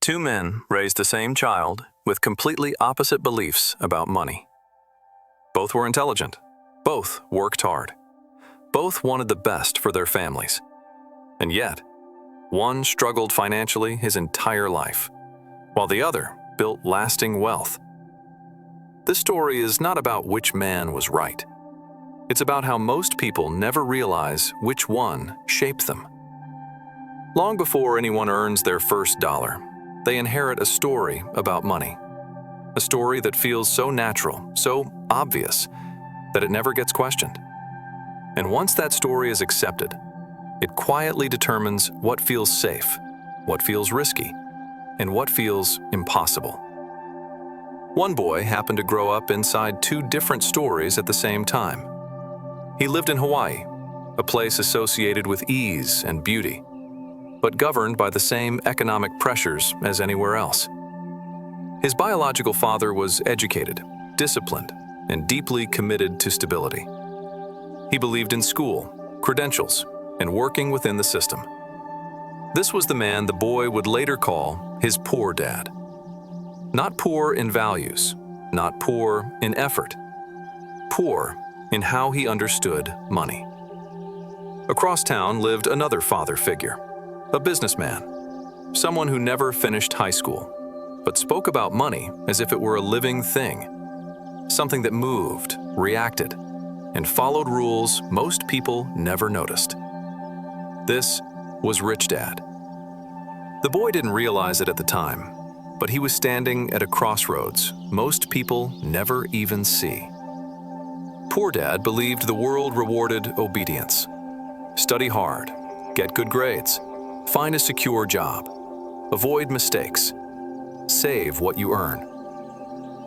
Two men raised the same child with completely opposite beliefs about money. Both were intelligent. Both worked hard. Both wanted the best for their families. And yet, one struggled financially his entire life, while the other built lasting wealth. This story is not about which man was right. It's about how most people never realize which one shaped them. Long before anyone earns their first dollar, they inherit a story about money. A story that feels so natural, so obvious, that it never gets questioned. And once that story is accepted, it quietly determines what feels safe, what feels risky, and what feels impossible. One boy happened to grow up inside two different stories at the same time. He lived in Hawaii, a place associated with ease and beauty, but governed by the same economic pressures as anywhere else. His biological father was educated, disciplined, and deeply committed to stability. He believed in school, credentials, and working within the system. This was the man the boy would later call his poor dad. Not poor in values, not poor in effort, poor in how he understood money. Across town lived another father figure, a businessman, someone who never finished high school, but spoke about money as if it were a living thing, something that moved, reacted, and followed rules most people never noticed. This was Rich Dad. The boy didn't realize it at the time, but he was standing at a crossroads most people never even see. Poor Dad believed the world rewarded obedience. Study hard, get good grades, find a secure job, avoid mistakes, save what you earn.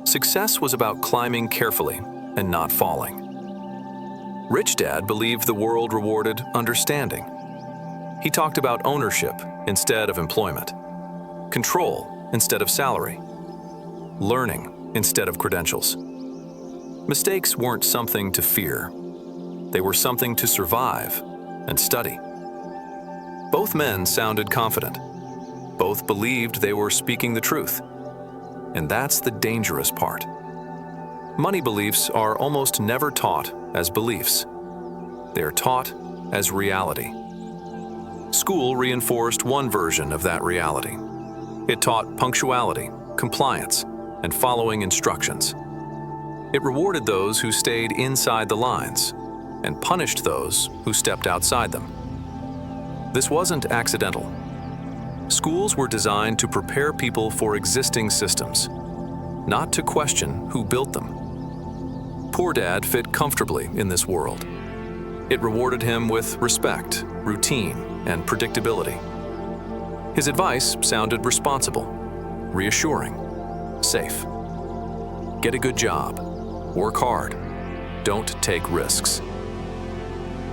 Success was about climbing carefully and not falling. Rich Dad believed the world rewarded understanding. He talked about ownership instead of employment, control instead of salary, learning instead of credentials. Mistakes weren't something to fear. They were something to survive and study. Both men sounded confident. Both believed they were speaking the truth. And that's the dangerous part. Money beliefs are almost never taught as beliefs. They are taught as reality. School reinforced one version of that reality. It taught punctuality, compliance, and following instructions. It rewarded those who stayed inside the lines and punished those who stepped outside them. This wasn't accidental. Schools were designed to prepare people for existing systems, not to question who built them. Poor Dad fit comfortably in this world. It rewarded him with respect, routine, and predictability. His advice sounded responsible, reassuring, safe. Get a good job, work hard, don't take risks.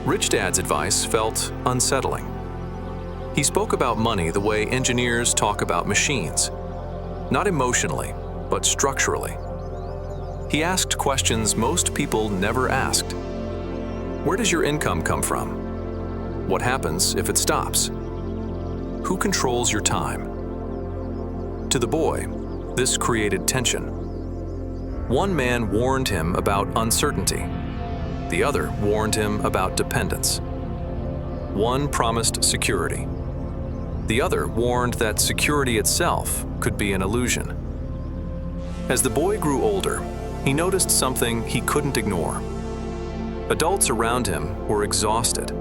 Rich Dad's advice felt unsettling. He spoke about money the way engineers talk about machines, not emotionally, but structurally. He asked questions most people never asked. Where does your income come from? What happens if it stops? Who controls your time? To the boy, this created tension. One man warned him about uncertainty. The other warned him about dependence. One promised security. The other warned that security itself could be an illusion. As the boy grew older, he noticed something he couldn't ignore. Adults around him were exhausted.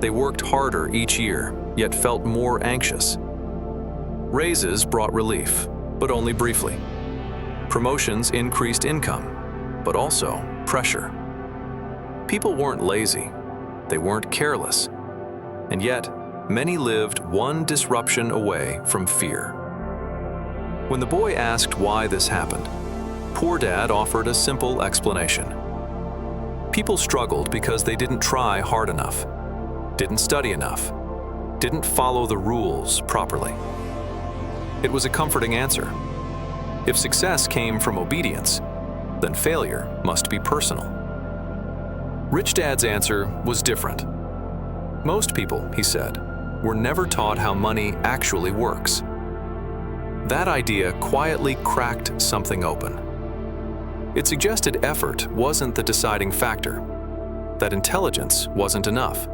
They worked harder each year, yet felt more anxious. Raises brought relief, but only briefly. Promotions increased income, but also pressure. People weren't lazy, they weren't careless, and yet many lived one disruption away from fear. When the boy asked why this happened, Poor Dad offered a simple explanation. People struggled because they didn't try hard enough, didn't study enough, didn't follow the rules properly. It was a comforting answer. If success came from obedience, then failure must be personal. Rich Dad's answer was different. Most people, he said, were never taught how money actually works. That idea quietly cracked something open. It suggested effort wasn't the deciding factor, that intelligence wasn't enough,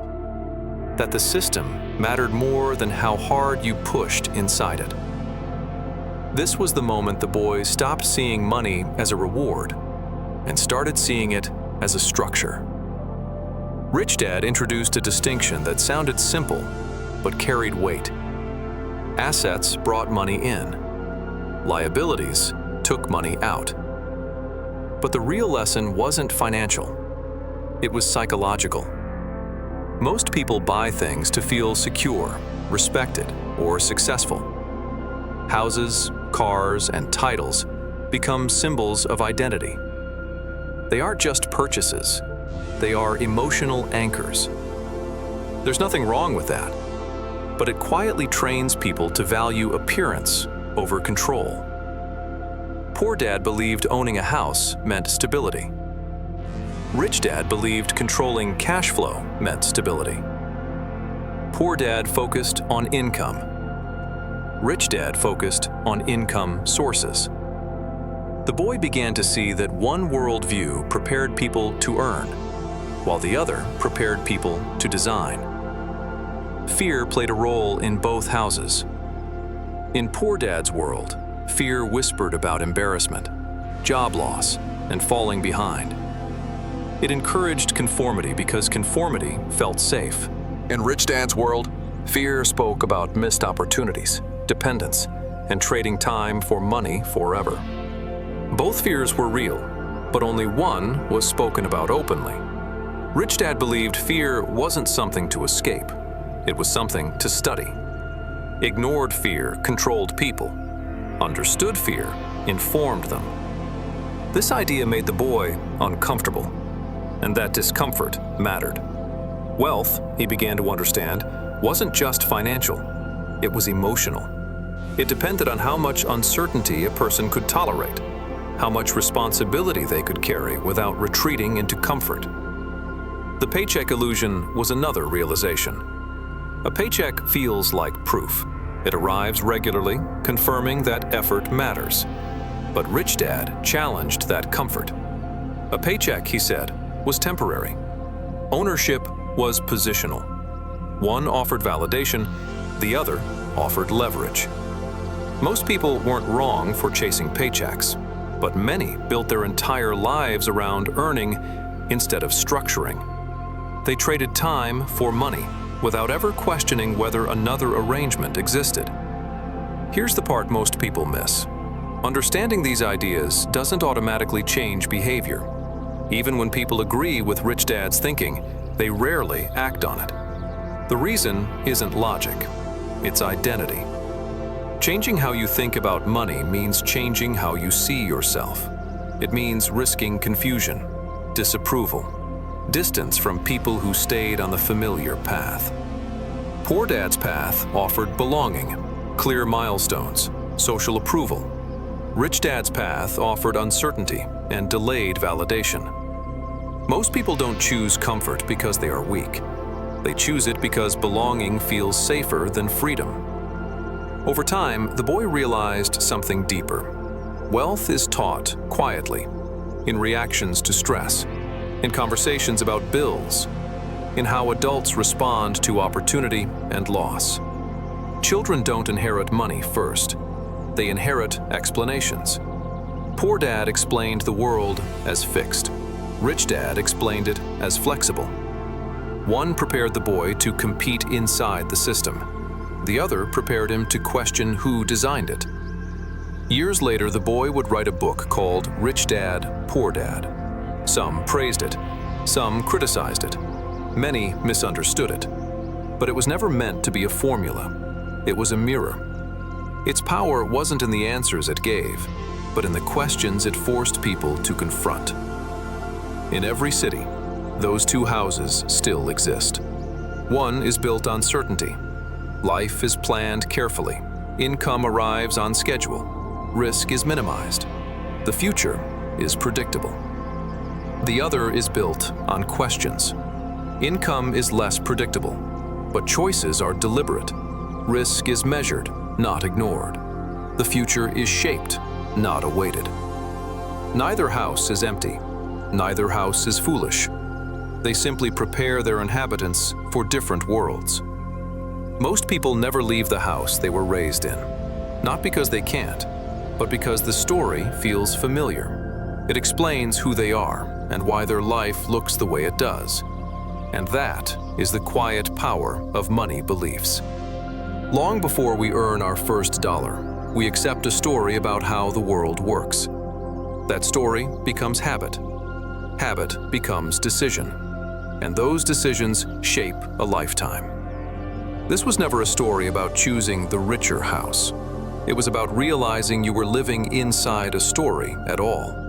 that the system mattered more than how hard you pushed inside it. This was the moment the boy stopped seeing money as a reward and started seeing it as a structure. Rich Dad introduced a distinction that sounded simple but carried weight. Assets brought money in. Liabilities took money out. But the real lesson wasn't financial. It was psychological. Most people buy things to feel secure, respected, or successful. Houses, cars, and titles become symbols of identity. They aren't just purchases. They are emotional anchors. There's nothing wrong with that, but it quietly trains people to value appearance over control. Poor Dad believed owning a house meant stability. Rich Dad believed controlling cash flow meant stability. Poor Dad focused on income. Rich Dad focused on income sources. The boy began to see that one worldview prepared people to earn, while the other prepared people to design. Fear played a role in both houses. In Poor Dad's world, fear whispered about embarrassment, job loss, and falling behind. It encouraged conformity because conformity felt safe. In Rich Dad's world, fear spoke about missed opportunities, dependence, and trading time for money forever. Both fears were real, but only one was spoken about openly. Rich Dad believed fear wasn't something to escape. It was something to study. Ignored fear controlled people. Understood fear informed them. This idea made the boy uncomfortable, and that discomfort mattered. Wealth, he began to understand, wasn't just financial. It was emotional. It depended on how much uncertainty a person could tolerate, how much responsibility they could carry without retreating into comfort. The paycheck illusion was another realization. A paycheck feels like proof. It arrives regularly, confirming that effort matters. But Rich Dad challenged that comfort. A paycheck, he said, was temporary. Ownership was positional. One offered validation, the other offered leverage. Most people weren't wrong for chasing paychecks, but many built their entire lives around earning instead of structuring. They traded time for money without ever questioning whether another arrangement existed. Here's the part most people miss. Understanding these ideas doesn't automatically change behavior. Even when people agree with Rich Dad's thinking, they rarely act on it. The reason isn't logic, it's identity. Changing how you think about money means changing how you see yourself. It means risking confusion, disapproval, distance from people who stayed on the familiar path. Poor Dad's path offered belonging, clear milestones, social approval. Rich Dad's path offered uncertainty and delayed validation. Most people don't choose comfort because they are weak. They choose it because belonging feels safer than freedom. Over time, the boy realized something deeper. Wealth is taught quietly, in reactions to stress, in conversations about bills, in how adults respond to opportunity and loss. Children don't inherit money first. They inherit explanations. Poor Dad explained the world as fixed. Rich Dad explained it as flexible. One prepared the boy to compete inside the system. The other prepared him to question who designed it. Years later, the boy would write a book called Rich Dad, Poor Dad. Some praised it. Some criticized it. Many misunderstood it. But it was never meant to be a formula. It was a mirror. Its power wasn't in the answers it gave, but in the questions it forced people to confront. In every city, those two houses still exist. One is built on certainty. Life is planned carefully. Income arrives on schedule. Risk is minimized. The future is predictable. The other is built on questions. Income is less predictable, but choices are deliberate. Risk is measured, not ignored. The future is shaped, not awaited. Neither house is empty. Neither house is foolish. They simply prepare their inhabitants for different worlds. Most people never leave the house they were raised in, not because they can't, but because the story feels familiar. It explains who they are and why their life looks the way it does. And that is the quiet power of money beliefs. Long before we earn our first dollar, we accept a story about how the world works. That story becomes habit. Habit becomes decision. And those decisions shape a lifetime. This was never a story about choosing the richer house. It was about realizing you were living inside a story at all.